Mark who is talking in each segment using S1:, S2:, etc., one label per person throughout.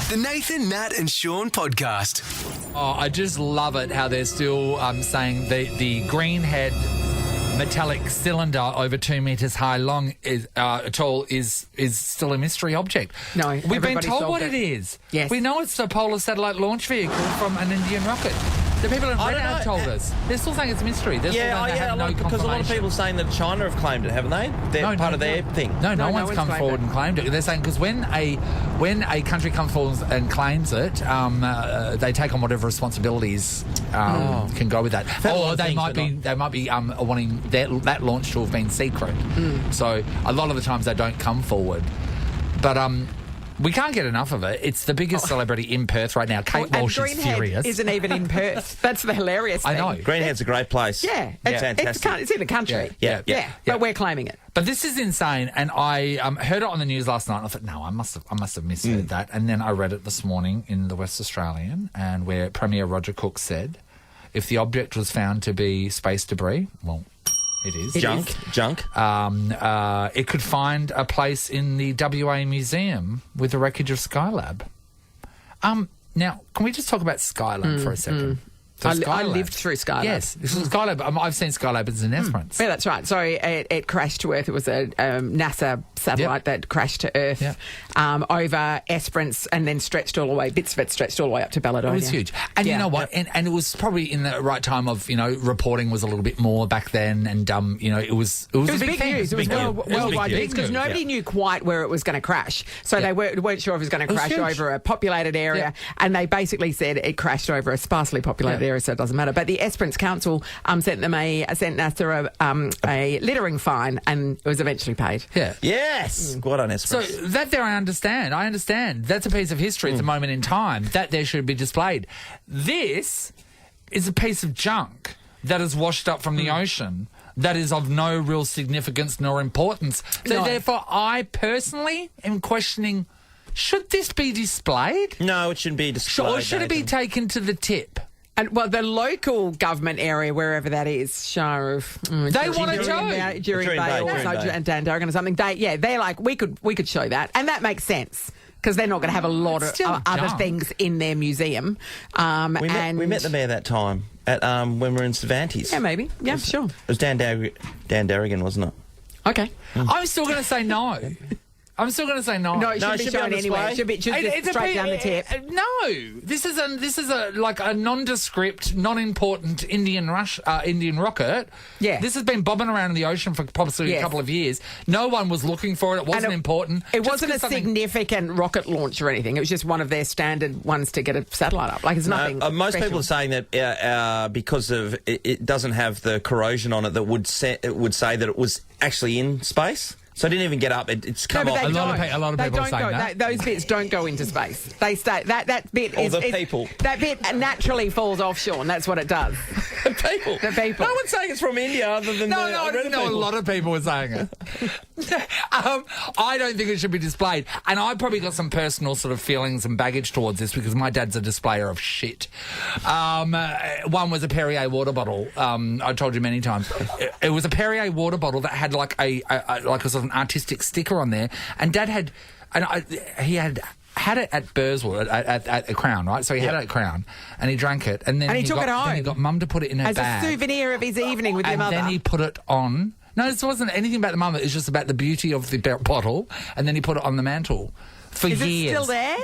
S1: The Nathan, Nat and Shaun podcast.
S2: Oh, I just love it how they're still saying the greenhead metallic cylinder over 2 metres tall is still a mystery object.
S3: No,
S2: we've been
S3: everybody
S2: told
S3: solved
S2: what
S3: it.
S2: it is.
S3: Yes.
S2: We know it's a polar satellite launch vehicle from an Indian rocket. The people in Reddit have told us. They're still saying it's a mystery. They're still saying they have no
S4: because a lot of
S2: confirmation.
S4: people are saying that China have claimed it, haven't they? They're part of their thing.
S2: No one's come
S3: claimed
S2: forward
S3: it.
S2: and claimed it. They're saying because when a country comes forward and claims it, they take on whatever responsibilities can go with that. Or they might be wanting that launch to have been secret. So a lot of the times they don't come forward, but we can't get enough of it. It's the biggest celebrity in Perth right now. Kate Walsh is
S3: Greenhead
S2: furious.
S3: isn't even in Perth. That's the hilarious thing.
S2: I know.
S4: Greenhead's a great place.
S3: Yeah.
S4: It's fantastic.
S3: It's in the country.
S4: Yeah.
S3: But we're claiming it.
S2: But this is insane, and I heard it on the news last night, and I thought, no, I must have misheard that. And then I read it this morning in the West Australian, and where Premier Roger Cook said, if the object was found to be space debris, well, it is.
S4: Junk.
S2: It could find a place in the WA Museum with the wreckage of Skylab. Now, can we just talk about Skylab for a second? So
S3: I
S2: Skylab-
S3: lived through Skylab.
S2: Yes, this is Skylab. I've seen Skylab as an Esperance.
S3: Yeah, that's right. So it crashed to Earth. It was a NASA satellite that crashed to Earth over Esperance and then stretched all the way, bits of it stretched all the way up to Balladonia.
S2: It was huge. And you know what? And it was probably in the right time of, reporting was a little bit more back then. And, it was a big thing.
S3: news. It was worldwide news because nobody knew quite where it was going to crash. So they weren't sure if it was going to crash over a populated area. And they basically said it crashed over a sparsely populated area, so it doesn't matter. But the Esperance Council sent NASA a littering fine, and it was eventually paid.
S2: Yeah.
S4: Yes. Good on
S2: So
S4: Esperance.
S2: that there I understand. That's a piece of history. It's a moment in time. That there should be displayed. This is a piece of junk that is washed up from the ocean that is of no real significance nor importance. So therefore, I personally am questioning, should this be displayed?
S4: No, it shouldn't be displayed.
S2: Or should it be taken to the tip?
S3: And the local government area, wherever that is, Shire of
S2: They want to show.
S3: During Bay or Dandaragan or something. They're like, we could show that, and that makes sense because they're not going to have a lot of other things in their museum.
S4: We met the mayor that time at when we were in Cervantes.
S3: Yeah, maybe. Yeah, sure.
S4: It was Dan Darrigan, wasn't it?
S3: Okay.
S2: I'm still going to say no. No,
S3: it shouldn't be shown anyway. It should be straight down the tip.
S2: No, this is a nondescript, non-important Indian rocket.
S3: Yeah.
S2: This has been bobbing around in the ocean for probably a couple of years. No one was looking for it. It wasn't important.
S3: It wasn't a significant rocket launch or anything. It was just one of their standard ones to get a satellite up. Like, it's nothing.
S4: Most
S3: special.
S4: people are saying that because of it doesn't have the corrosion on it that would say that it was actually in space. So it didn't even get up. It's come off.
S2: A lot of people are saying that.
S3: Those bits don't go into space. They stay. That bit
S4: Or the people.
S3: That bit naturally falls off, Sean. That's what it does.
S4: The people.
S3: No
S4: one's saying it's from India other than
S2: a lot of people were saying it. I don't think it should be displayed. And I probably got some personal sort of feelings and baggage towards this because my dad's a displayer of shit. One was a Perrier water bottle. I told you many times. It was a Perrier water bottle that had like a sort of an artistic sticker on there. And Dad had... he had it at Burswood, at a Crown, right? So he had it at Crown, and he drank it, and then
S3: he took it home.
S2: Then he got Mum to put it in her bag.
S3: As a souvenir of his evening with your mother.
S2: And then he put it on. No, this wasn't anything about the mum. It was just about the beauty of the bottle, and then he put it on the mantle. For years.
S3: Is it still there?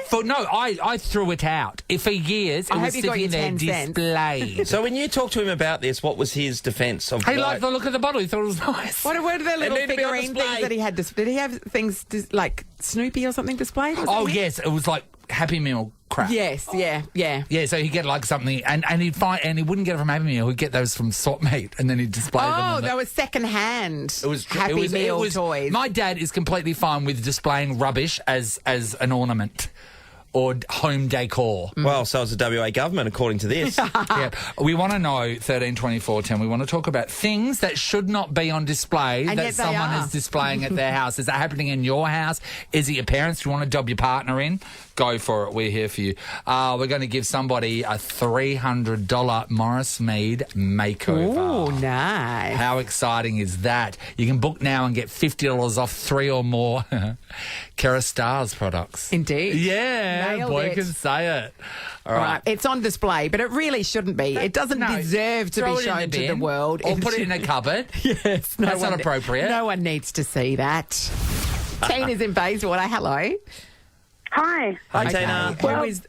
S2: I threw it out. For years, it was sitting there displayed.
S4: So when you talked to him about this, what was his defence of?
S2: He liked the look of the bottle. He thought it was nice.
S3: What were the little figurine things that he had? Did he have things like Snoopy or something displayed?
S2: Oh yes, it was like Happy Meal crap.
S3: Yes, yeah.
S2: Yeah, so he'd get like something, and he'd find, and he wouldn't get it from Happy Meal. He'd get those from Swap Meet, and then he'd display them.
S3: Oh, they were second-hand. Happy Meal toys.
S2: My dad is completely fine with displaying rubbish as an ornament or home decor.
S4: Well, so is the WA government, according to this.
S2: Yeah, we want to know 13, 24, 10. We want to talk about things that should not be on display
S3: and
S2: that someone is displaying at their house. Is that happening in your house? Is it your parents? Do you want to dob your partner in? Go for it. We're here for you. We're going to give somebody a $300 Morris Mead makeover.
S3: Oh, nice.
S2: How exciting is that? You can book now and get $50 off 3 or more Kerastars products.
S3: Indeed.
S2: Yeah.
S3: nailed
S2: boy
S3: it.
S2: can say it. All
S3: All
S2: right.
S3: right, it's on display, but it really shouldn't be. It doesn't
S2: No,
S3: deserve to
S2: throw
S3: be
S2: it in
S3: shown to the
S2: bin
S3: world.
S2: Or put it in a cupboard.
S3: Yes,
S2: That's not appropriate.
S3: No one needs to see that. Tina's in Bayswater. Hello.
S5: Hi.
S4: Hi, Tina.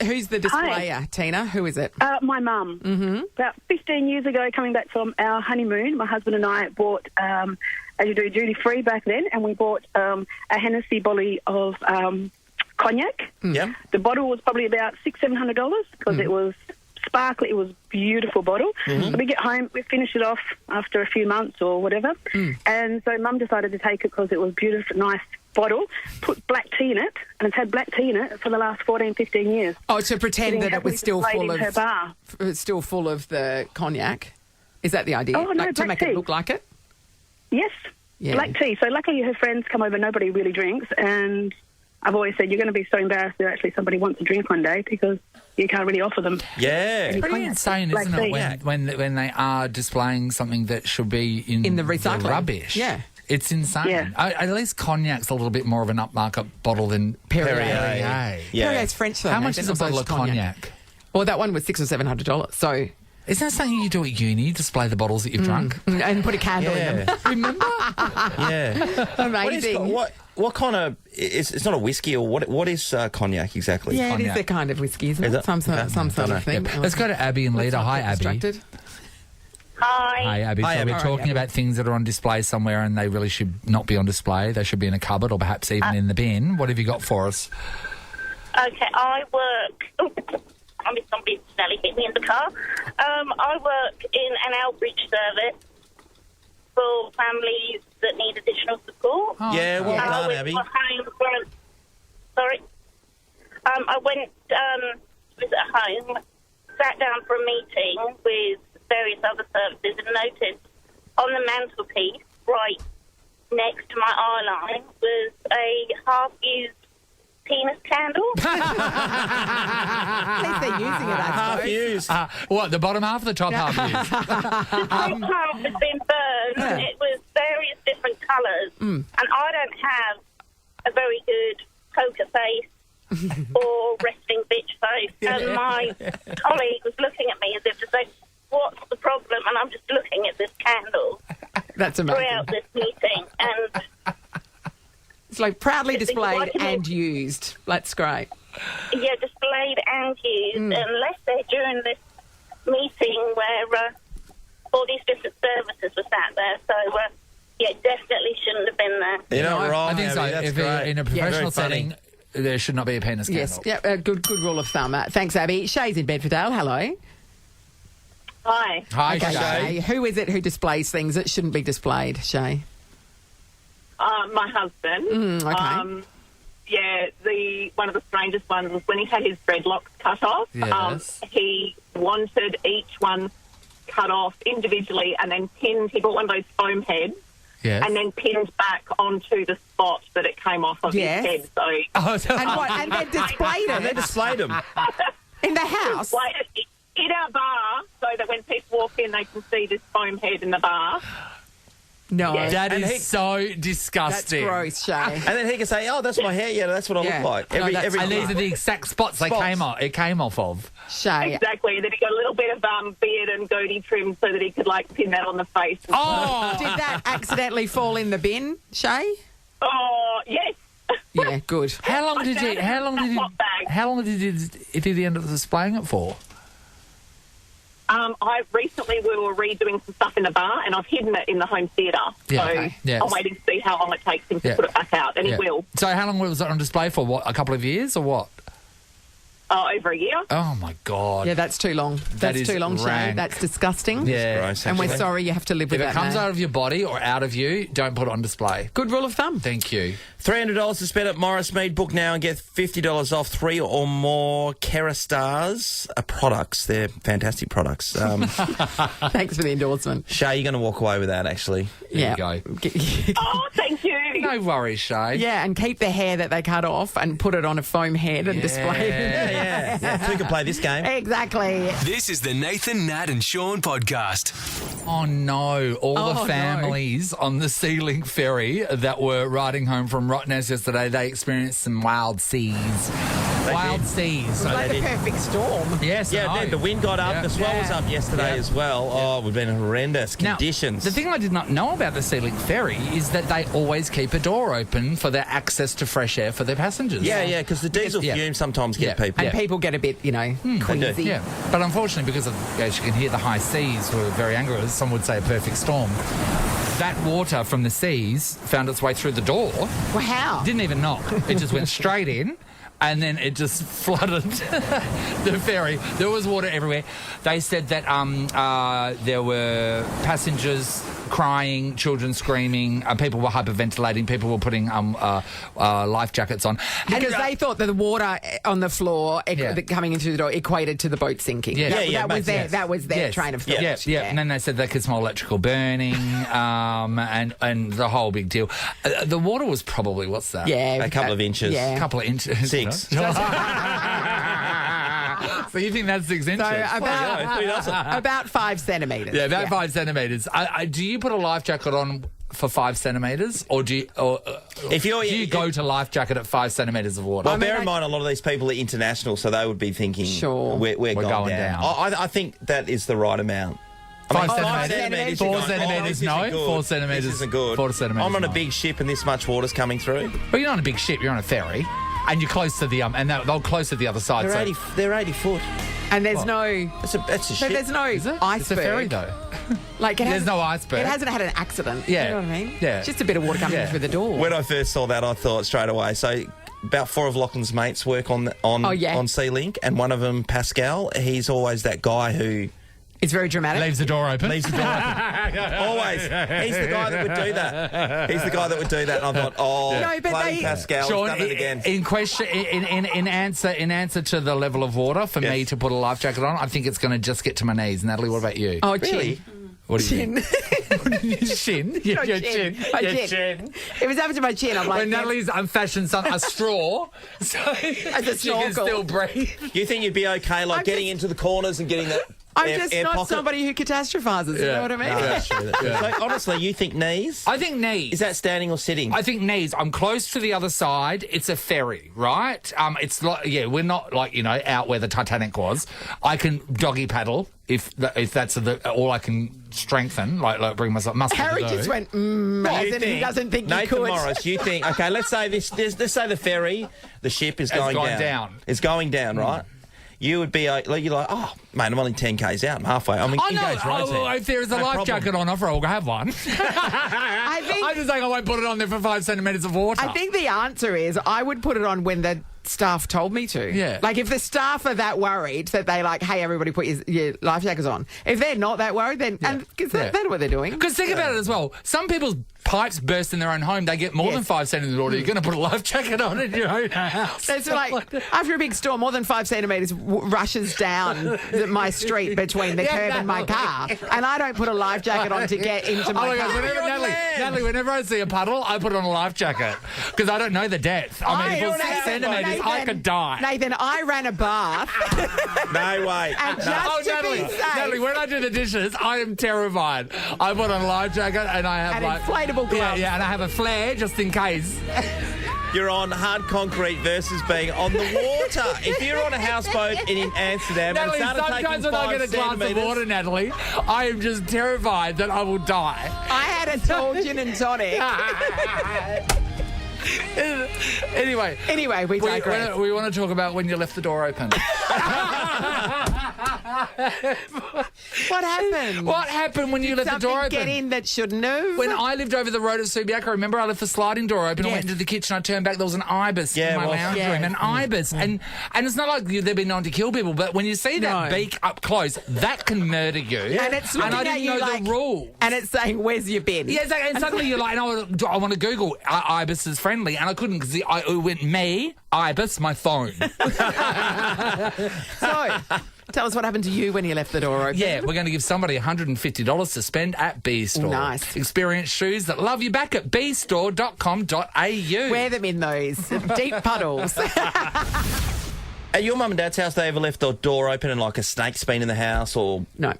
S3: Who's the displayer, Tina? Who is it?
S5: My mum. Mm-hmm. About 15 years ago, coming back from our honeymoon, my husband and I bought, as you do, duty-free back then, and we bought a Hennessy bottle of cognac.
S4: Yeah.
S5: The bottle was probably about $600-700 because it was sparkly. It was a beautiful bottle. So we get home, we finish it off after a few months or whatever. And so Mum decided to take it because it was beautiful, nice bottle, put black tea in it, and it's had black tea in it for the last 14, 15 years.
S3: Oh, to pretend that it was still full
S5: in her
S3: of
S5: bar.
S3: still full of the cognac. Is that the idea?
S5: Oh, no,
S3: like, to
S5: black
S3: make
S5: tea.
S3: it look like it?
S5: Yes,
S3: Yeah.
S5: black tea. So luckily her friends come over, nobody really drinks, and I've always said you're going to be so embarrassed that actually somebody wants a drink one day because you can't really offer them.
S4: Yeah.
S5: any
S2: Pretty
S5: cognac.
S2: insane,
S5: Black
S2: isn't
S5: tea.
S2: it, when they are displaying something that should be in
S3: the recycling.
S2: rubbish?
S3: Yeah.
S2: It's insane.
S5: Yeah.
S2: At least cognac's a little bit more of an upmarket bottle than
S3: Perrier.
S2: Perrier.
S4: Yeah.
S3: Perrier's French, though.
S2: How much
S3: Nathan,
S2: is a
S3: also
S2: bottle of cognac?
S3: Well, that one was $600 or $700. So,
S2: Isn't that something you do at uni? Display the bottles that you've drunk?
S3: and put a candle in them.
S2: Remember?
S4: Yeah.
S3: Amazing.
S4: What kind of... It's not a whiskey, or what is cognac exactly?
S3: Yeah, it is
S2: Cognac.
S3: a kind of whiskey, isn't
S4: Is
S3: it?
S4: it?
S3: Some sort
S4: Dunno.
S3: of thing.
S2: Let's go to Abby and Lita. Hi, Abby.
S3: Distracted.
S6: Hi.
S2: Hi, Abby.
S4: Hi,
S2: So
S4: Abby.
S2: we're
S4: All right,
S2: talking
S3: Abby.
S2: about things that are on display somewhere and they really should not be on display. They should be in a cupboard or perhaps even in the bin. What have you got for us?
S6: Okay, I work. I mean, somebody nearly hit me in the car. I work in an outreach service for families that need additional support.
S4: Yeah, well
S6: I
S4: done,
S6: went
S4: Abby.
S6: to a home for- Sorry. I went visit a home, sat down for a meeting with various other services, and noticed on the mantelpiece, right next to my eye line, was a half-used penis candle.
S3: At least they're using it, I
S4: Half
S3: suppose.
S4: used.
S2: What, the bottom half or the top half used?
S6: The top half had been burned, and it was various different colours. And I don't have a very good poker face or resting bitch face. And my colleague was looking at me as if to say, what's the problem? And I'm just looking at this candle
S3: That's amazing.
S6: throughout this meeting. And
S3: It's like proudly
S6: It's
S3: displayed
S6: like-
S3: and used. That's great.
S6: yeah, displayed and used, and left there during this meeting where all these different services were sat there. So, yeah, definitely shouldn't have been there.
S4: You're not wrong,
S2: I think so.
S4: Abby. That's
S2: If
S4: great.
S2: in a
S4: Very
S2: professional
S4: funny.
S2: setting, there should not be a penis candle.
S3: Yes. Yeah, good rule of thumb. Thanks, Abby. Shay's in Bedfordale. Hello.
S6: Hi.
S2: Hi,
S3: Okay,
S2: Shay.
S3: Shay. Who is it who displays things that shouldn't be displayed, Shay?
S7: My husband.
S3: Okay.
S7: Yeah, one of the strangest ones was when he had his dreadlocks cut off.
S2: Yes.
S7: He wanted each one cut off individually and then pinned. He bought one of those foam heads
S2: Yes.
S7: and then pinned back onto the spot that it came off of
S3: Yes.
S7: his head. So
S2: Oh, so-
S3: And what? And then displayed
S4: And they
S3: it
S4: displayed them.
S3: in the house.
S7: like in our bar, so that when people walk in, they can see this foam head in the bar.
S3: No,
S2: that
S4: And
S2: is
S4: he-
S2: so
S3: that's
S2: disgusting.
S3: gross, Shay.
S4: And then he can say, "Oh, that's my hair. Yeah, that's what I
S3: Yeah.
S4: look like."
S3: No, that's-
S2: And these are the exact spots they came off. It came off of.
S3: Shay.
S7: Exactly. And then he got a little bit of beard and goatee trim so that he could pin that on the face.
S2: Oh,
S3: Did that accidentally fall in the bin, Shay?
S7: Oh, yes.
S3: Yeah, good.
S2: how long did
S7: found
S2: you?
S7: it
S2: How
S7: in
S2: long
S7: that
S2: did you?
S7: hot bag.
S2: How long did he end up displaying it for?
S7: We were redoing some stuff in the bar, and I've hidden it in the home theatre.
S2: Yeah,
S7: so
S2: okay. Yeah.
S7: I'm waiting to see how long it takes him to
S2: Yeah.
S7: put it back out, and
S2: Yeah.
S7: he will.
S2: So how long was it on display for? What, a couple of years or what?
S7: Over a year.
S2: Oh my god.
S3: Yeah, that's too long. That's
S2: is
S3: too long, Shay.
S2: rank.
S3: That's disgusting.
S2: Yeah.
S4: Gross,
S3: And we're
S4: actually.
S3: sorry you have to live
S2: If
S3: with
S2: it
S3: that.
S2: comes
S3: man.
S2: out of your body or out of you, don't put it on display.
S3: Good rule of thumb.
S2: Thank you.
S4: $300 to spend at Morris Mead. Book now and get $50 off 3 or more Kerastars products. They're fantastic products.
S3: Thanks for the endorsement.
S4: Shay, you're going to walk away with that, actually.
S2: There
S3: yeah.
S2: you go.
S7: Oh, thank you.
S2: No worries, Shay.
S3: Yeah, and keep the hair that they cut off and put it on a foam head and display it.
S4: Yeah. Two can play this game.
S3: Exactly.
S1: This is the Nathan, Nat and Shaun podcast.
S2: Oh no! All
S3: Oh,
S2: the
S3: no.
S2: families on the Sea Link ferry that were riding home from Rottnest yesterday, they experienced some wild seas. Wild
S4: did.
S2: seas.
S3: Like
S4: they
S3: the
S4: did.
S3: perfect storm.
S2: Yes,
S4: Yeah,
S2: I know.
S4: then the wind got up.
S2: Yeah.
S4: The swell was up yesterday as well. Oh, it would have been horrendous
S2: Now,
S4: conditions.
S2: the thing I did not know about the Sea Link ferry is that they always keep a door open for their access to fresh air for their passengers.
S4: yeah, because the diesel
S2: Yeah.
S4: fumes sometimes get
S2: Yeah.
S4: people.
S3: And people get a bit, queasy.
S2: Yeah, but unfortunately, because of, as you can hear, the high seas were very angry. As some would say, a perfect storm. That water from the seas found its way through the door.
S3: Well, how?
S2: Didn't even knock. It just went straight in. And then it just flooded the ferry. There was water everywhere. They said that there were passengers crying, children screaming, people were hyperventilating, people were putting life jackets on.
S3: Because they thought that the water on the floor
S2: Yeah.
S3: coming in through the door equated to the boat sinking.
S2: Yeah.
S3: That was their train of thought.
S2: Yeah. And then they said they could smell electrical burning and the whole big deal. The water was probably, what's that?
S3: Yeah.
S4: A couple of inches.
S3: Yeah.
S2: A couple of inches.
S4: 6.
S2: So you think that's 6 inches?
S3: About 5 centimetres.
S2: Yeah, about 5 centimetres. Do you put a life jacket on for 5 centimetres, or do you go to life jacket at 5 centimetres of water?
S4: Well, bear in mind, a lot of these people are international, so they would be thinking,
S3: Sure.
S4: we're going down.
S2: down.
S4: I think that is the right amount.
S2: 5
S3: centimetres.
S2: centimetres.
S3: Four
S2: 4
S4: this
S2: centimetres,
S4: isn't
S2: no.
S4: good.
S2: 4 centimetres.
S4: This isn't good.
S2: 4 centimetres.
S4: I'm on a
S2: no.
S4: big ship and this much water's coming through.
S2: Well, you're not on a big ship. You're on a ferry, and you're close to the and they're close to the other side.
S4: They're 80 foot.
S3: And there's no...
S4: That's a
S3: So
S4: ship.
S3: there's no
S2: Is it?
S3: iceberg.
S2: It's a ferry, though.
S3: Like
S2: There's no iceberg.
S3: It hasn't had an accident.
S2: Yeah.
S3: You know what I mean?
S2: Yeah.
S3: It's just a bit of water coming
S2: Yeah.
S3: in through the door.
S4: When I first saw that, I thought straight away. So about 4 of Lachlan's mates work on Sea Link, and one of them, Pascal, he's always that guy who
S3: It's very dramatic.
S2: Leaves the door open.
S4: leaves the door open. Always. He's the guy that would do that. He's the guy that would do that. And I thought,
S3: No, but
S4: bloody
S3: they-
S4: Pascal,
S2: Sean,
S4: he's done it again.
S2: in question, in answer to the level of water for me
S4: Yes.
S2: to put a life jacket on, I think it's going to just get to my knees. Natalie, what about you?
S3: Oh,
S4: Really?
S3: chin.
S2: What do you
S3: Chin.
S2: think? Shin? Your chin.
S3: My
S2: Your
S3: chin. If it's up to my chin, I'm like...
S2: When Natalie's unfashioned son, a straw, so
S3: a
S2: she can
S3: snorkel.
S2: still breathe.
S4: You think you'd be okay, like
S3: I'm
S4: getting
S3: just-
S4: into the corners and getting that
S3: I'm
S4: air,
S3: just
S4: air
S3: not
S4: pocket?
S3: somebody who catastrophizes. You
S2: Yeah.
S3: know what I mean?
S4: No, that's true. That's true. So, honestly, you think knees?
S2: I think knees.
S4: Is that standing or sitting?
S2: I think knees. I'm close to the other side. It's a ferry, right? It's like, we're not like, out where the Titanic was. I can doggy paddle if that's all I can strengthen, like bring myself muscle
S3: Harry
S2: to do.
S3: just went,
S4: What,
S3: as in he doesn't think you
S4: Nathan
S3: could.
S4: Morris, you think, okay, let's say let's say the ferry, the ship is going
S2: gone
S4: down.
S2: down.
S4: It's going down, right? You would be you're like, oh, mate, I'm only 10 Ks out. I'm halfway. I'm
S2: Oh,
S4: engaged, right?
S2: no. If there is a
S4: No
S2: life
S4: problem.
S2: jacket on offer, I'll have one.
S3: I think
S2: I'm just saying I won't put it on there for 5 centimetres of water.
S3: I think the answer is I would put it on when the staff told me to.
S2: Yeah.
S3: Like if the staff are that worried that they like, hey, everybody put your life jackets on. If they're not that worried, then because they know what they're doing.
S2: Because think about it as well. Some people's pipes burst in their own home. They get more than 5 centimetres of water. You're going to put a life jacket on in your own house.
S3: It's like after a big storm, more than 5 centimetres rushes down my street between the curb and my car, and I don't put a life jacket on to get into my car.
S2: Natalie, whenever I see a puddle, I put on a life jacket because I don't know the depth. I mean, if it was 6 centimetres, I could die.
S3: Nathan, I ran a bath.
S4: No way.
S3: And
S4: No.
S3: just to be safe,
S2: Natalie, when I do the dishes, I am terrified. I put on a life jacket and I have
S3: and inflatable gloves.
S2: Yeah, and I have a flare just in case.
S4: You're on hard concrete versus being on the water. If you're on a houseboat in Amsterdam
S2: Natalie,
S4: and it's
S2: sometimes
S4: taking
S2: when I
S4: 5
S2: get a glass of
S4: centimetres...
S2: water, Natalie, I am just terrified that I will die.
S3: I had a tall gin and tonic.
S2: Anyway,
S3: we digress.
S2: we want to talk about when you left the door open.
S3: What happened?
S2: What happened when you left the door
S3: Something
S2: open?
S3: get in that shouldn't have?
S2: When I lived over the road at Subiaco, I remember I left the sliding door open. I
S3: Yes.
S2: went into the kitchen. I turned back. There was an ibis
S4: Yeah,
S2: in my
S4: well,
S2: lounge
S3: yeah.
S2: room. An ibis, and it's not like they've been known to kill people, but when you see that
S3: No.
S2: beak up close, that can murder you.
S3: And it's looking
S2: I
S3: at
S2: didn't
S3: you
S2: know
S3: like,
S2: the rules.
S3: and it's saying, "Where's your bin?"
S2: Yeah, exactly. And suddenly you're like, I want to Google ibis is friendly, and I couldn't because it went me, ibis, my phone.
S3: So, tell us what happened to you when you left the door open.
S2: Yeah, we're going to give somebody $150 to spend at B Store.
S3: Nice.
S2: Experience shoes that love you back at bstore.com.au.
S3: Wear them in those deep puddles.
S4: At your mum and dad's house, they ever left the door open and like a snake's been in the house or...
S3: No.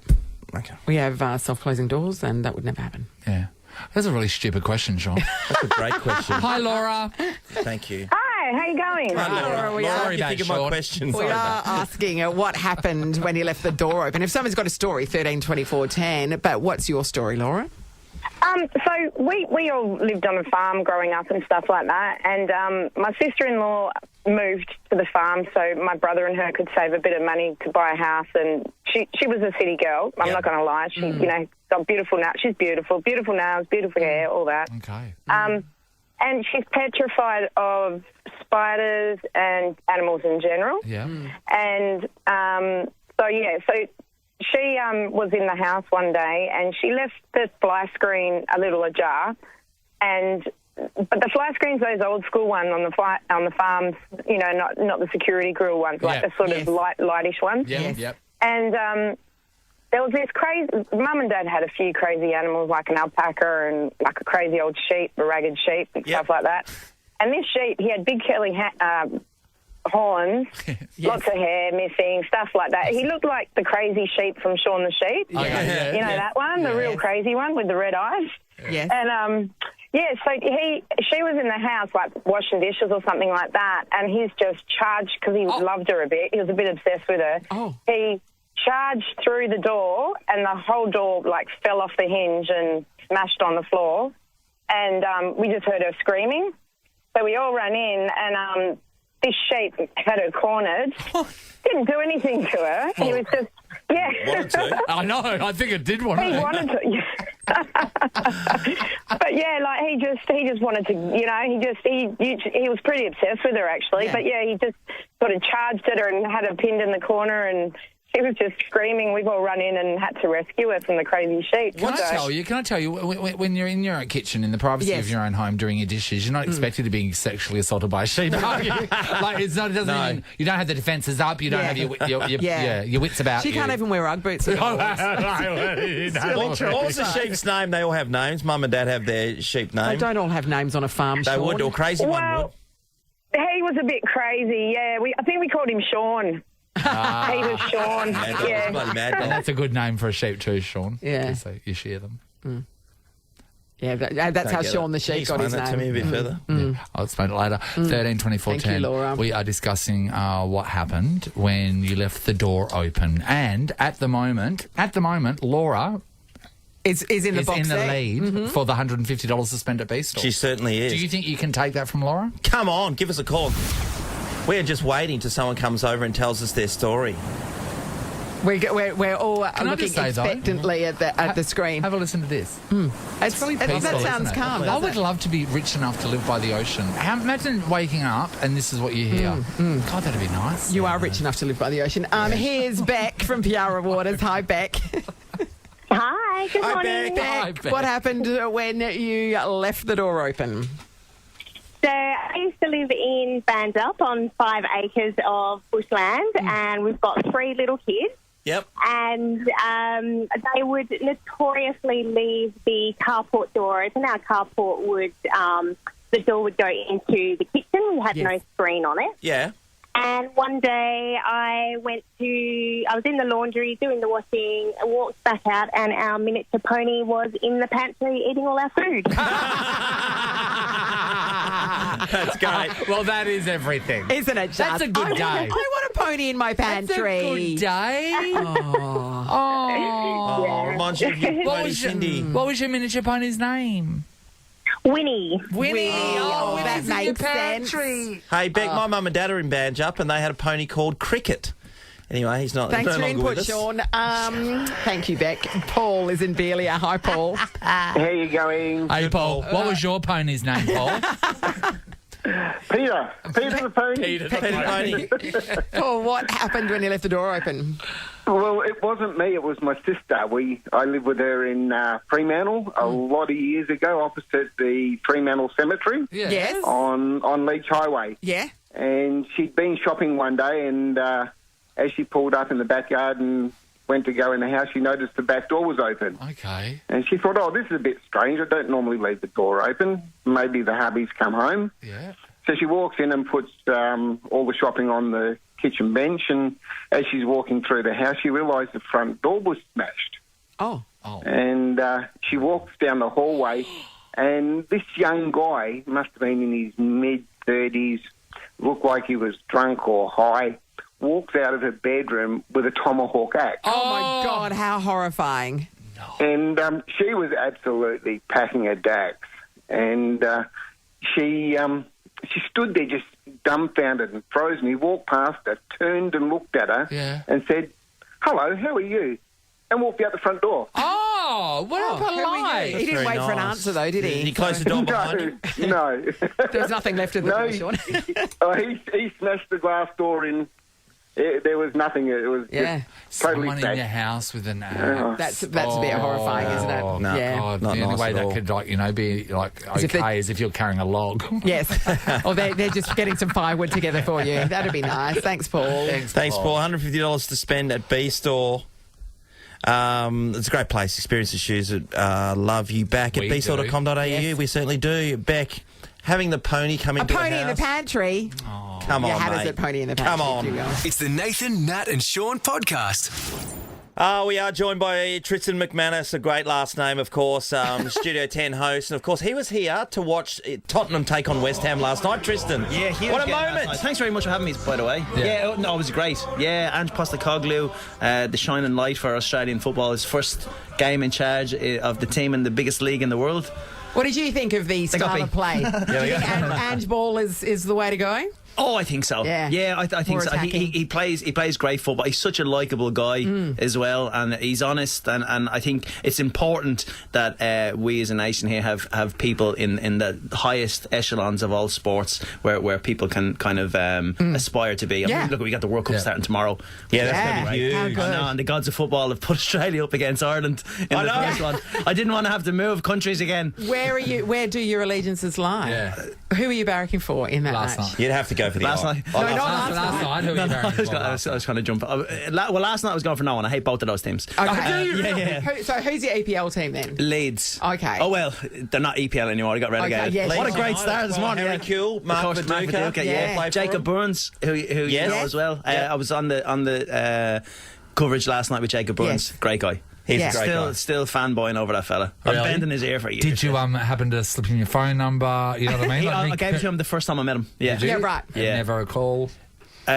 S4: Okay.
S3: We have self-closing doors, and that would never happen.
S2: Yeah. That's a really stupid question, Sean.
S4: That's a great question.
S2: Hi, Laura.
S4: Thank you.
S5: Hi. Hi, how you going?
S3: Laura, we are,
S4: you think of my question?
S3: we are asking what happened when you left the door open. If someone's got a story, 13 24 10. But what's your story, Laura?
S5: So we all lived on a farm growing up and stuff like that, and my sister-in-law moved to the farm so my brother and her could save a bit of money to buy a house, and she was a city girl. I'm not going to lie. She, got beautiful nails. She's beautiful nails, beautiful hair, all that.
S2: Okay.
S5: And she's petrified of spiders and animals in general.
S2: Yeah.
S5: And so she was in the house one day and she left the fly screen a little ajar, but the fly screen's those old school ones on the farms, not the security grill ones, like the sort of lightish ones.
S2: Yeah. Yes. Yep.
S5: And there was this crazy. Mum and Dad had a few crazy animals, like an alpaca and like a crazy old sheep, a ragged sheep, and stuff like that. And this sheep, he had big curly horns, lots of hair missing, stuff like that. He looked like the crazy sheep from Shaun the Sheep.
S2: Oh, yeah.
S5: You know that one, the real crazy one with the red eyes.
S3: Yes.
S5: And so she was in the house like washing dishes or something like that, and he's just charged because he loved her a bit. He was a bit obsessed with her.
S3: Oh.
S5: He charged through the door, and the whole door like fell off the hinge and smashed on the floor. And we just heard her screaming. So we all ran in, and this sheep had her cornered. Didn't do anything to her. He was just,
S4: Wanted to.
S2: I know. I think it did want to.
S5: He wanted to. But like he just wanted to, he was pretty obsessed with her actually.
S3: Yeah.
S5: But he just sort of charged at her and had her pinned in the corner, and she was just screaming. We've all run in and had to rescue her from the crazy sheep.
S2: Can I tell you, when you're in your own kitchen, in the privacy of your own home, doing your dishes, you're not expected to be sexually assaulted by a sheep, are you? Like, it doesn't even, you don't have the defences up, you don't have your wits about
S3: She
S2: you.
S3: can't even wear Ugg boots.
S2: What
S4: What's the sheep's name? They all have names. Mum and Dad have their sheep name.
S3: They don't all have names on a farm,
S4: They
S3: Shaun.
S4: would, or crazy one would.
S5: He was a bit crazy, I think we called him Sean. He was Sean,
S4: Bloody mad
S2: And
S4: dog.
S2: that's a good name for a sheep too, Shaun.
S3: Yeah.
S2: So you share them.
S3: Yeah, that's how Shaun the sheep got his
S4: Explain that to me
S3: name.
S4: a bit further.
S2: I'll explain it later. 13 24
S3: Thank
S2: 10.
S3: you, Laura.
S2: We are discussing what happened when you left the door open. And at the moment, Laura
S3: Is in the
S2: is
S3: box
S2: in the
S3: there.
S2: lead for the $150 to spend at B Store.
S4: She certainly is.
S2: Do you think you can take that from Laura?
S4: Come on, give us a call. We're just waiting till someone comes over and tells us their story.
S3: We're all
S2: Can I
S3: looking
S2: just say, though,
S3: expectantly at the screen.
S2: Have a listen to this.
S3: It's
S2: Really peaceful,
S3: that sounds
S2: isn't it?
S3: calm.
S2: I
S3: doesn't
S2: would
S3: it?
S2: love to be rich enough to live by the ocean. Imagine waking up and this is what you hear. God, that'd be nice.
S3: You are rich enough to live by the ocean. Here's Beck from Piara Waters. Hi, Beck.
S6: Hi, good morning.
S2: Hi, Beck.
S3: What happened when you left the door open?
S6: So I used to live in Bandup on 5 acres of bushland, and we've got 3 little kids.
S4: Yep.
S6: And they would notoriously leave the carport door open. Our carport would, the door would go into the kitchen. We had no screen on it.
S4: Yeah.
S6: And one day I was in the laundry doing the washing, walked back out, and our miniature pony was in the pantry eating all our food.
S4: That's great.
S2: Well, that is everything.
S3: Isn't it just?
S2: That's a good day.
S3: I want a pony in my pantry.
S2: That's a good day.
S4: Oh, reminds you of your pony, Cindy.
S2: What was your miniature pony's name?
S6: Winnie.
S2: Winnie.
S3: Oh,
S2: Winnie's
S3: that
S2: in your
S3: makes sense.
S2: pantry.
S4: Hey, Beck, my mum and dad are in Banjup and they had a pony called Cricket. Anyway, he's not
S3: Thanks
S4: no
S3: for your
S4: longer with
S3: input,
S4: us.
S3: Sean. Thank you, Beck. Paul is in Beelia. Hi, Paul.
S8: How you going?
S2: Hey, Paul. What was your pony's name, Paul?
S8: Peter. Peter the pony.
S2: Peter
S4: Pony.
S3: Paul, what happened when you left the door open?
S8: Well, it wasn't me. It was my sister. I lived with her in Fremantle a lot of years ago, opposite the Fremantle Cemetery
S3: Yes.
S8: on Leach Highway.
S3: Yeah.
S8: And she'd been shopping one day, and as she pulled up in the backyard and went to go in the house, she noticed the back door was open.
S2: Okay.
S8: And she thought, oh, this is a bit strange. I don't normally leave the door open. Maybe the hubby's come home.
S2: Yeah.
S8: So she walks in and puts all the shopping on the kitchen bench, and as she's walking through the house, she realised the front door was smashed.
S3: Oh.
S8: And she walks down the hallway, and this young guy must have been in his mid-30s, looked like he was drunk or high, walks out of her bedroom with a tomahawk axe.
S3: Oh, my God, how horrifying.
S8: And she was absolutely packing her dax. And she stood there just dumbfounded and frozen. He walked past her, turned and looked at her and said, "Hello, how are you?" and walked out the front door.
S2: Oh, what polite.
S3: He didn't wait for an answer, though, did he?
S4: Did he close the door behind him?
S8: No.
S3: There was nothing left of the door, Sean.
S8: He smashed the glass door in. There was nothing. It was just totally
S2: Someone
S8: safe.
S2: in your house with an axe.
S3: That's a bit horrifying, isn't it?
S2: Oh,
S4: No.
S3: Yeah.
S2: God,
S4: Not
S2: the only
S4: nice
S2: way
S4: at
S2: that
S4: all.
S2: could, be
S3: As if
S2: okay is if you're carrying a log.
S3: Yes. Or they're just getting some firewood together for you. That'd be nice. Thanks, Paul.
S4: Thanks, Paul. $150 to spend at B Store. It's a great place. Experiences shoes that love you back at
S2: We
S4: bstore.com.au.
S3: Yes.
S4: We certainly do. Beck, having the pony come into the house.
S3: Pony in the pantry.
S4: Come
S3: You
S4: on,
S3: had us
S4: mate.
S3: at Pony in the Pantry.
S4: Come on.
S3: Keep going.
S1: It's the Nathan, Nat and Shaun podcast.
S4: We are joined by Tristan MacManus, a great last name, of course, Studio 10 host. And, of course, he was here to watch Tottenham take on West Ham last night. Tristan,
S9: Yeah, huge
S4: what a
S9: game last
S4: moment.
S9: night. Thanks very much for having me, by the way.
S2: Yeah.
S9: No, it was great. Yeah, Ange Postecoglou, the shining light for Australian football. His first game in charge of the team in the biggest league in the world.
S3: What did you think of the
S9: got
S3: style
S9: me.
S3: of play? Do you think Ange Ball is the way to go?
S9: Oh, I think so.
S3: Yeah.
S9: I think
S3: More
S9: so.
S3: attacking.
S9: He plays great football. He's such a likeable guy as well, and he's honest. And I think it's important that we as a nation here have people in the highest echelons of all sports where people can kind of aspire to be. I mean, look, we got the World Cup starting tomorrow.
S4: Yeah, that's
S3: Yeah.
S4: going to be huge.
S3: How
S9: I
S3: good.
S9: know, and the gods of football have put Australia up against Ireland in the first one. I didn't want to have to move countries again.
S3: Where do your allegiances lie?
S2: Yeah.
S3: Who are you barracking for in that
S2: Last
S3: match?
S2: night.
S4: You'd have to go for the
S9: Last
S4: eye.
S9: night.
S3: No, not last night.
S2: Who are you
S9: I
S2: bearing for?
S9: was trying to jump. Last night I was going for no one. I hate both of those teams.
S3: Okay.
S9: Yeah.
S3: So who's your EPL team then?
S9: Leeds.
S3: Okay.
S9: Oh, well, they're not EPL anymore. They got relegated.
S3: Okay, yes.
S9: What a
S3: Leeds
S9: great
S4: United,
S9: start this morning.
S4: Harry Kuehl,
S9: Of
S4: Mark
S9: course, Mark
S4: Viduka.
S9: Viduka,
S3: Yeah.
S4: Played for
S9: Jacob
S4: him.
S9: Burns, who you
S4: Yes.
S9: know as well.
S4: Yeah.
S9: I was on the coverage last night with Jacob Burns.
S3: Yes.
S9: Great guy.
S4: He's
S3: Yeah.
S4: a great guy.
S9: Still fanboying over that fella. I'm
S2: Really?
S9: bending his ear for years.
S2: Did you happen to slip in your phone number? You know what I mean?
S9: I gave it to him the first time I met him. Yeah.
S2: Did you?
S3: Yeah, right.
S2: And
S9: Yeah.
S2: never a call.
S9: He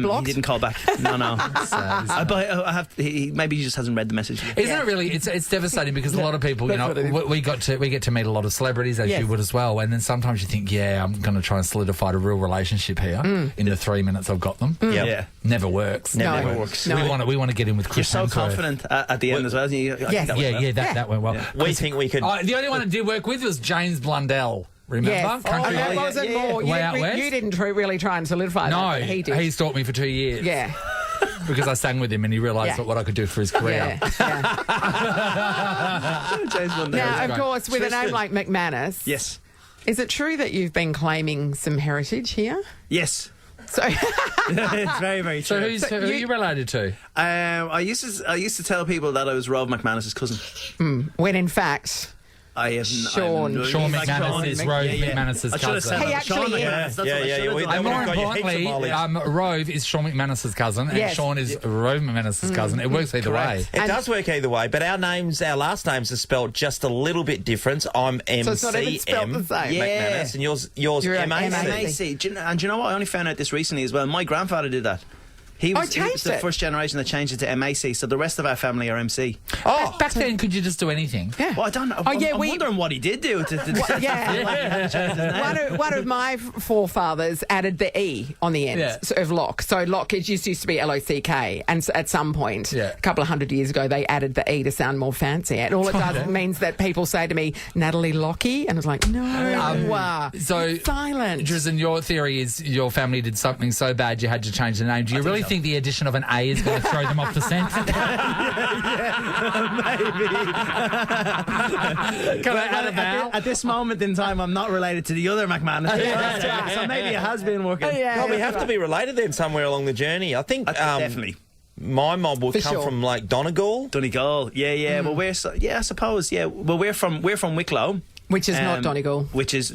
S3: Blocked?
S9: didn't call back. No. But I have. Maybe he just hasn't read the message.
S2: Isn't it really? It's devastating because a lot of people, you know,
S3: That's what it
S2: we get to meet a lot of celebrities, as
S3: Yes.
S2: you would as well, and then sometimes you think, yeah, I'm going to try and solidify a real relationship here in the 3 minutes I've got them.
S4: Yep.
S9: Yeah.
S2: Never works.
S4: Never
S3: No.
S4: works.
S3: No.
S2: We want to get in with
S9: You're
S2: Chris
S9: so
S2: Hemsworth.
S9: confident at the end as well.
S3: Yes.
S2: That went well.
S4: We think we could.
S2: The only one I did work with was James Blundell. Remember?
S3: Yes.
S2: Country
S3: that
S2: boy.
S3: wasn't
S9: yeah.
S3: more.
S2: Way out west?
S3: You didn't really try and solidify
S2: No,
S3: that. But he did.
S2: he stalked me for 2 years.
S3: Yeah.
S2: Because I sang with him and he realised
S3: Yeah.
S2: what I could do for his career.
S3: Yeah.
S9: James Bond.
S3: Now, of
S2: great.
S3: course, with a name
S4: Tristan.
S3: like MacManus,
S9: Yes.
S3: is it true that you've been claiming some heritage here?
S9: Yes.
S3: So,
S9: It's very, very true.
S2: So who are you related to?
S9: I used to tell people that I was Rove MacManus' cousin.
S3: when in fact,
S9: I have
S3: Sean.
S2: Sean MacManus is Rove
S9: Yeah.
S2: MacManus'
S9: I should have said
S2: cousin.
S3: He
S9: that. Sean
S3: actually is.
S9: MacManus, that's what I
S4: Yeah,
S9: should have
S4: we-
S9: done.
S2: And
S4: would
S2: more
S4: have got you heaps of
S2: importantly,
S4: mileage.
S2: Rove is Sean MacManus' cousin, and
S3: Yes.
S2: Sean is Rove MacManus' cousin. It works either way.
S4: It does work either way, but our last names are spelled just a little bit different. I'm
S3: So it's not even spelled
S4: MCM
S3: the same.
S4: MacManus, and yours
S3: You're
S4: MAC.
S3: MAC.
S9: Do you know what? I only found out this recently as well. My grandfather did that. He was
S3: changed
S9: the
S3: it.
S9: first generation that changed it to MAC, so the rest of our family are MC.
S2: Oh, back then, could you just do anything?
S3: yeah.
S9: Well, I don't know.
S3: Oh, yeah,
S9: I'm wondering what he did do to
S3: Yeah. One of my forefathers added the E on the end of lock. So lock, it used to be LOCK. And so at some point, a couple of 100 years ago, they added the E to sound more fancy. And all it does means that people say to me, Natalie Lockie. And I was like, no.
S2: So,
S3: silent.
S2: Tristan, your theory is your family did something so bad you had to change the name. Do you really think the addition of an A is going to throw them off the scent?
S9: At this moment in time, I'm not related to the other MacManus. So maybe it has been working.
S4: Well, we have to be related then somewhere along the journey. I think
S9: Definitely.
S4: my mob would come from like Donegal.
S9: Donegal. Yeah. Well, I suppose. Yeah. Well, we're from Wicklow.
S3: Which is not Donegal.
S9: Which is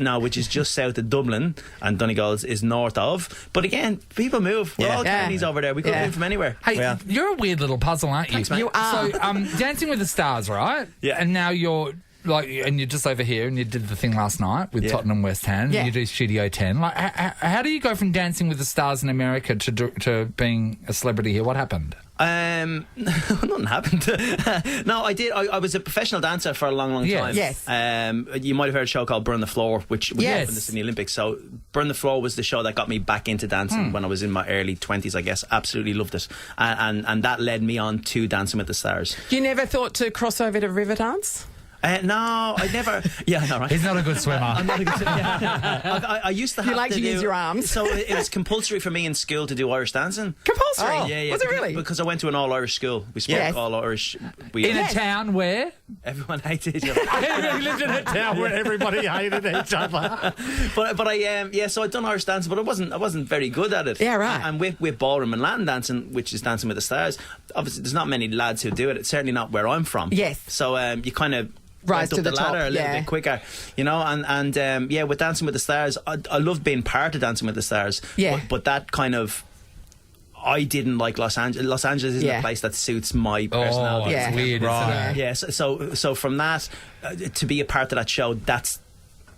S9: just south of Dublin, and Donegal is north of. But again, people move. We're all counties over there. We could have been from anywhere.
S2: Hey, you're a weird little puzzle, aren't you?
S9: Thanks, mate.
S3: You are.
S2: So, Dancing with the Stars, right?
S9: Yeah.
S2: And now you're and you're just over here, and you did the thing last night with Tottenham West Ham.
S3: Yeah.
S2: And you do Studio 10. Like, how do you go from Dancing with the Stars in America to being a celebrity here? What happened?
S9: Nothing happened. No, I did. I was a professional dancer for a long time.
S3: Yes.
S9: You might have heard a show called Burn the Floor, which
S3: Yes.
S9: happened in the Olympics. So Burn the Floor was the show that got me back into dancing when I was in my early 20s, I guess. Absolutely loved it. And that led me on to Dancing with the Stars.
S3: You never thought to cross over to river dance?
S9: No, I never. Yeah, no, right.
S2: He's not a good swimmer.
S9: I'm not a good swimmer. Yeah. I used to have
S3: You like to use your arms.
S9: So it was compulsory for me in school to do Irish dancing.
S3: Compulsory?
S9: Oh, yeah.
S3: Was it really?
S9: Because I went to an all-Irish school. We spoke
S3: Yes.
S9: all Irish.
S2: In a town where?
S9: Everyone hated each other.
S2: He lived in a town where everybody hated each other.
S9: But so I'd done Irish dancing, but I wasn't very good at it.
S3: Yeah, right.
S9: And with ballroom and Latin dancing, which is Dancing with the Stars, obviously there's not many lads who do it. It's certainly not where I'm from.
S3: Yes.
S9: So you kind of
S3: Rise
S9: went
S3: to
S9: up
S3: the
S9: the
S3: top,
S9: ladder a little
S3: yeah.
S9: bit quicker, and with Dancing with the Stars, I loved being part of Dancing with the Stars.
S3: Yeah.
S9: But that kind of, I didn't like Los Angeles. Los Angeles isn't a place that suits my personality.
S2: It's
S3: Yeah.
S2: weird, isn't it?
S9: Yeah, so from that, to be a part of that show, that's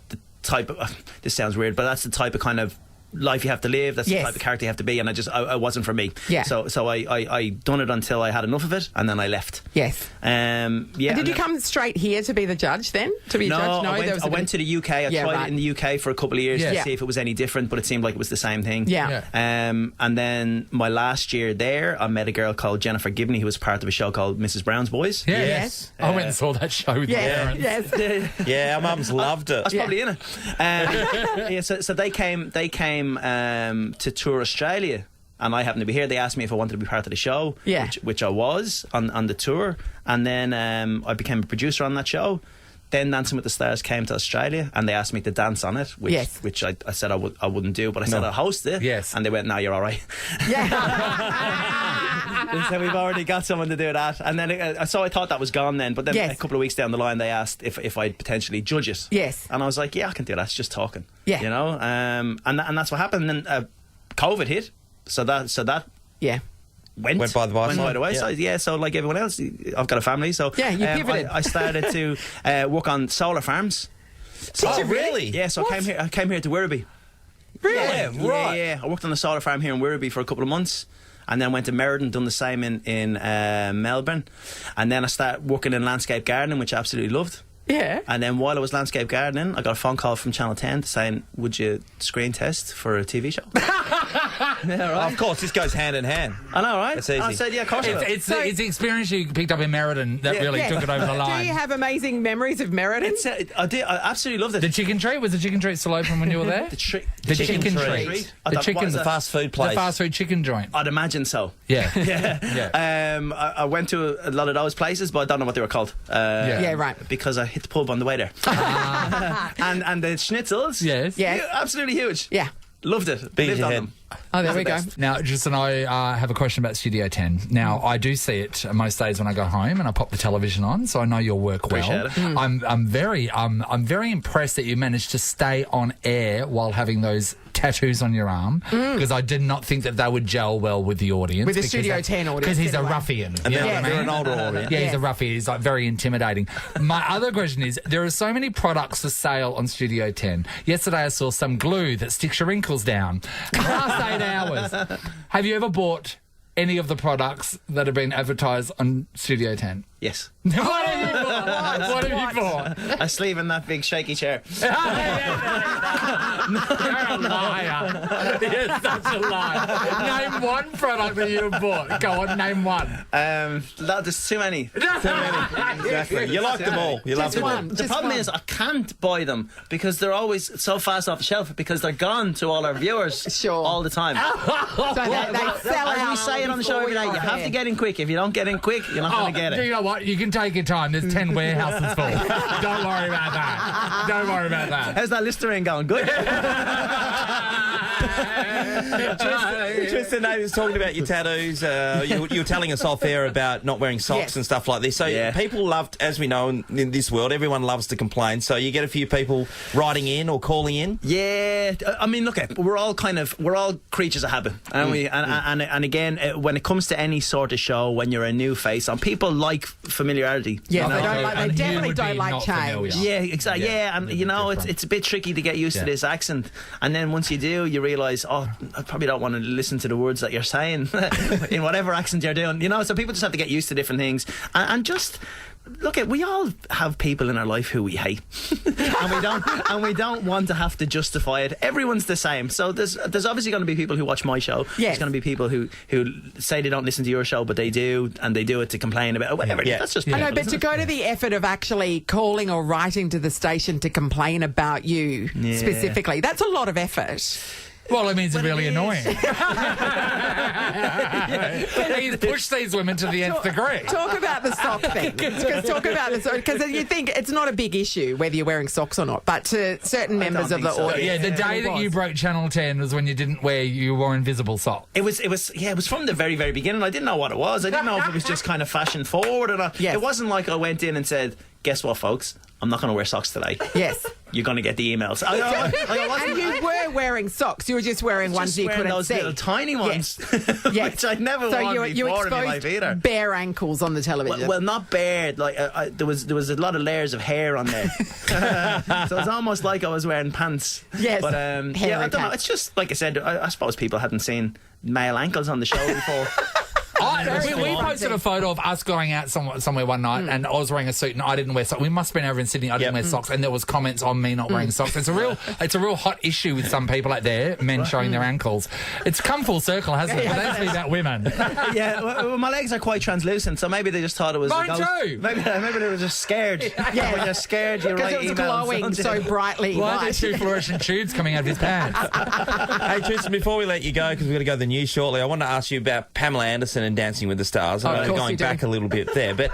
S9: the type of, this sounds weird, but that's the type of kind of life you have to live. That's the
S3: Yes.
S9: type of character you have to be, and I wasn't for me.
S3: Yeah.
S9: So I done it until I had enough of it, and then I left.
S3: Yes.
S9: Yeah.
S3: And did you come straight here to be the judge then? To be a judge? No,
S9: I went to the UK. I tried it in the UK for a couple of years to see if it was any different, but it seemed like it was the same thing.
S3: Yeah.
S9: And then my last year there, I met a girl called Jennifer Gibney, who was part of a show called Mrs. Brown's Boys.
S3: Yes.
S2: I went and saw that show with my parents.
S3: Yes.
S4: Yeah, our mums loved it.
S9: I was probably in it. So they came to tour Australia, and I happened to be here. They asked me if I wanted to be part of the show, which I was on the tour, and then I became a producer on that show. Then Dancing with the Stars came to Australia, and they asked me to dance on it, which I said I wouldn't do, but I said I'd host it.
S2: Yes.
S9: And they went, "No, you're all right." They said, "We've already got someone to do that." And then so I thought that was gone then, but then a couple of weeks down the line they asked if I'd potentially judge it.
S3: Yes.
S9: And I was like, "Yeah, I can do that. It's just talking."
S3: Yeah.
S9: You know, and that's what happened. And then COVID hit, so that
S3: Yeah.
S4: Went by the wayside.
S9: So like everyone else, I've got a family, so
S3: Yeah, you pivoted.
S9: I started to work on solar farms.
S4: Oh, really?
S9: Yeah, so I came here to Werribee.
S3: Really?
S4: Yeah, right.
S9: Yeah. I worked on a solar farm here in Werribee for a couple of months, and then went to Meriden, done the same in Melbourne, and then I started working in landscape gardening, which I absolutely loved.
S3: Yeah.
S9: And then while I was landscape gardening, I got a phone call from Channel 10 saying, "Would you screen test for a TV show?" Yeah, right.
S4: Of course, this goes hand in hand.
S9: I know, right?
S4: It's easy.
S9: I said, "Yeah, of course." I will."
S2: It's the experience you picked up in Meriden that really
S3: Yes.
S2: took it over the line.
S3: Do you have amazing memories of Meriden?
S9: I did. I absolutely loved it.
S2: The chicken treat? Was the chicken treat still open when you were there?
S9: The chicken
S2: chicken
S9: treat.
S2: treat.
S9: I
S2: The
S9: thought,
S2: chicken-
S9: what is
S4: The
S9: that?
S4: fast food place.
S2: The fast food chicken joint.
S9: I'd imagine so.
S2: Yeah.
S9: Yeah. I went to a lot of those places, but I don't know what they were called.
S3: Yeah, right.
S9: Because I hit the pub on the way there. And the schnitzels.
S2: Yes.
S3: Yes.
S9: Absolutely huge.
S3: Yeah.
S9: Loved it.
S4: Beat
S9: Lived
S4: your
S9: on
S4: head.
S9: them.
S3: Oh, there we go.
S2: Now, Tristan, I have a question about Studio 10. Now, I do see it most days when I go home and I pop the television on, so I know your work well.
S9: Appreciate it.
S2: I'm very impressed that you managed to stay on air while having those tattoos on your arm, because I did not think that they would gel well with the audience.
S3: With the
S2: because
S3: Studio 10 audience,
S2: Because he's a
S3: anyway.
S2: ruffian.
S4: And
S2: you know
S4: they're,
S2: what I
S4: they're
S2: mean?
S4: an older audience.
S2: Yeah, he's a ruffian. He's like very intimidating. My other question is, there are so many products for sale on Studio 10. Yesterday I saw some glue that sticks your wrinkles down. Last 8 hours. Have you ever bought any of the products that have been advertised on Studio 10?
S9: Yes.
S2: What have you bought? What have you bought?
S9: A sleeve in that big shaky chair.
S2: You're a liar. You're such a liar. Name one product that you bought. Go on, name one.
S9: There's too many.
S4: Exactly. You like them all. You love
S3: Just
S4: them all.
S3: one.
S9: The
S3: Just
S9: problem
S3: one.
S9: is I can't buy them because they're always so fast off the shelf because they're gone to all our viewers
S3: Sure.
S9: all the time.
S3: So they sell
S9: As
S3: out.
S9: we say it on the show every day, you have to get in quick. If you don't get in quick, you're not going to get
S2: Do
S9: it.
S2: you know what? You can take your time. There's 10 warehouses full. Don't worry about that. Don't worry about that.
S9: How's that Listerine going? Good?
S4: Tristan, I was talking about your tattoos. You were telling us off air about not wearing socks and stuff like this. So people loved, as we know in this world, everyone loves to complain. So you get a few people writing in or calling in.
S9: Yeah, I mean, look, we're all creatures of habit, and and again, when it comes to any sort of show, when you're a new face, and people like familiarity.
S3: Yeah,
S9: you know?
S3: they definitely don't like change.
S9: Yeah, exactly. Yeah, and you know, it's a bit tricky to get used to this accent, and then once you do, you realise, I probably don't want to listen to the words that you're saying in whatever accent you're doing. You know, so people just have to get used to different things, and just. Look, we all have people in our life who we hate, and we don't want to have to justify it. Everyone's the same, so there's obviously going to be people who watch my show. Yes. There's going to be people who say they don't listen to your show, but they do, and they do it to complain about it, whatever. Yeah. That's just
S3: I know, but to go to the effort of actually calling or writing to the station to complain about you specifically, that's a lot of effort.
S2: Well, it means it's really annoying. He's pushed these women to the nth degree.
S3: Talk about the sock thing. Because you think it's not a big issue whether you're wearing socks or not, but to certain members of the audience.
S2: Yeah, the day that you broke Channel 10 was when you wore invisible socks.
S9: It was from the very, very beginning. I didn't know what it was. I didn't know if it was just kind of fashion forward or not. Yes. It wasn't like I went in and said, guess what, folks? I'm not going to wear socks today.
S3: Yes.
S9: You're going to get the emails.
S3: And you were wearing socks. You were just wearing ones you couldn't
S9: those
S3: see.
S9: Little tiny ones, which I'd never worn before in my life either.
S3: Bare ankles on the television.
S9: Well, not bare. Like there was a lot of layers of hair on there, so it's almost like I was wearing pants.
S3: Yes.
S9: But I don't know. It's just like I said. I suppose people hadn't seen male ankles on the show before.
S2: We posted a photo of us going out somewhere one night, and I was wearing a suit and I didn't wear socks. We must have been over in Sydney. I didn't wear socks, and there was comments on me not wearing socks. It's a real hot issue with some people out there, men showing their ankles. It's come full circle, hasn't it? But that's me about women.
S9: Well, my legs are quite translucent, so maybe they just thought it was.
S2: Mine too.
S9: Maybe they were just scared. Yeah, when you're scared, you write emails.
S3: Because it was glowing so brightly.
S2: Why are there two fluorescent tubes coming out of his pants?
S4: Hey, Tristan, before we let you go, because we're going to go to the news shortly, I want to ask you about Pamela Anderson and Dancing with the Stars. Going back a little bit there, but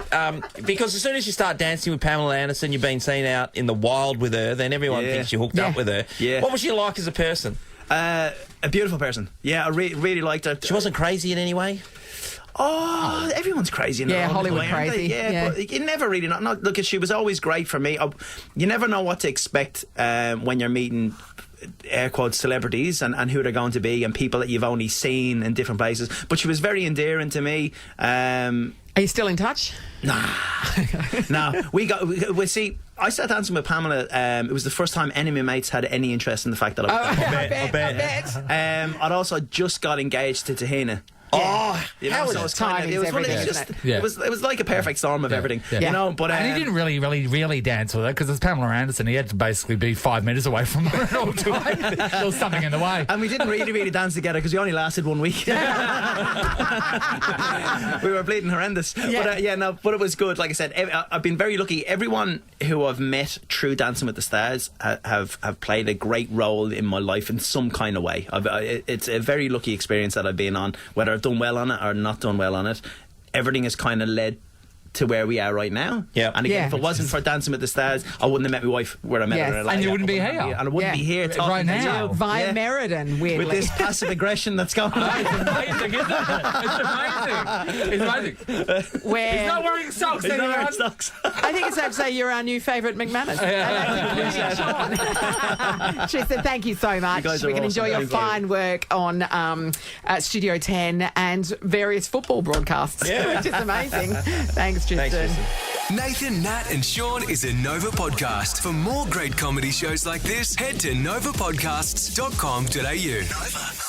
S4: because as soon as you start dancing with Pamela Anderson, you've been seen out in the wild with her, then everyone thinks you're hooked up with her. Yeah. What was she like as a person?
S9: A beautiful person. Yeah, I really liked her.
S4: She wasn't crazy in any way?
S9: Oh, everyone's crazy in their own
S3: Hollywood
S9: way,
S3: crazy.
S9: Yeah, but you never really know. Look, she was always great for me. You never know what to expect when you're meeting air quotes celebrities and who they're going to be and people that you've only seen in different places. But she was very endearing to me.
S3: Are you still in touch?
S9: Nah. We see. I started dancing with Pamela. It was the first time any of my mates had any interest in the fact that I bet. I'd also just got engaged to Tahina.
S3: How was timing?
S9: It was like a perfect storm of everything, you know. But
S2: and he didn't really dance with her because it's Pamela Anderson. He had to basically be 5 metres away from her at all time. There was something in the way,
S9: and we didn't really dance together because we only lasted 1 week. We were bleeding horrendous, but it was good. Like I said, I've been very lucky. Everyone who I've met through Dancing with the Stars have played a great role in my life in some kind of way. It's a very lucky experience that I've been on, whether I've done well on it or not done well on it. Everything has kind of led to where we are right now. Yeah. And again, if it wasn't for Dancing with the Stars, I wouldn't have met my wife where I met her in LA.
S2: And you wouldn't be here.
S9: And I wouldn't be here talking
S2: right now.
S3: Via Meriden, weirdly.
S9: With this passive aggression that's going on.
S2: It's amazing, isn't it? It's amazing. He's not wearing socks.
S9: He's not wearing socks.
S3: I think it's safe to say you're our new favourite MacManus. Tristan, thank you so much. We can enjoy your fine work on Studio 10 and various football broadcasts, which is amazing. Thanks, Tristan.
S1: Nathan, Nat and Shaun is a Nova podcast. For more great comedy shows like this, head to novapodcasts.com.au. Nova.